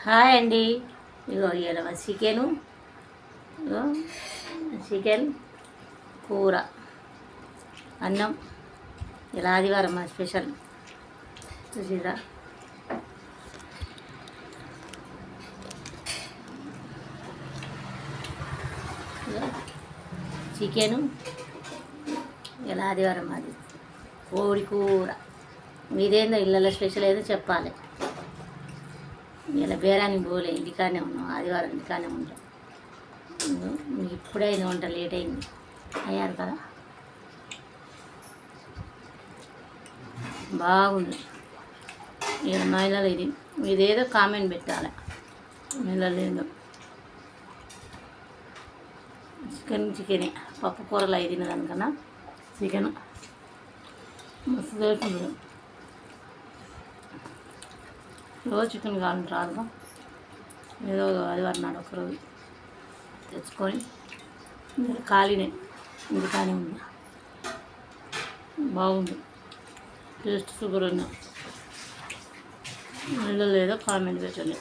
Hi అండి. ఇగో ఇవాళ chicken, ఇగో chicken కూర, అన్నం. ఇలా ఆదివారం మా స్పెషల్ చూసిరా. చికెను ఇలా ఆదివారం మాది కోడి కూర. మీదేందో ఇళ్ళల్లో స్పెషల్ ఏదో చెప్పాలి. ఇలా బేరానికి పోలే, ఇంటికాడనే ఉన్నాం. ఆదివారం ఇంటికాడనే ఉంటాం. మీకు ఇప్పుడే అయింది వంట, లేట్ అయింది. అయ్యారు కదా, బాగుంది. ఇక మహిళలు ఇది మీదేదో కామెంట్ పెట్టాలి. మహిళలు ఏదో చికెనే పప్పు కూరలు అయి తినదానికన్నా చికెన్ మస్తు దొరుకుతుంది. రోజు చికెన్ కావాలంటే రాదుగా, ఏదో ఆదివారం నాడు ఒకరోజు తెచ్చుకొని ఖాళీనే ఇంటికానే ఉంది. బాగుంది, టేస్ట్ సూపర్ ఉన్నా. ఏదో కామెంట్ పెట్టండి.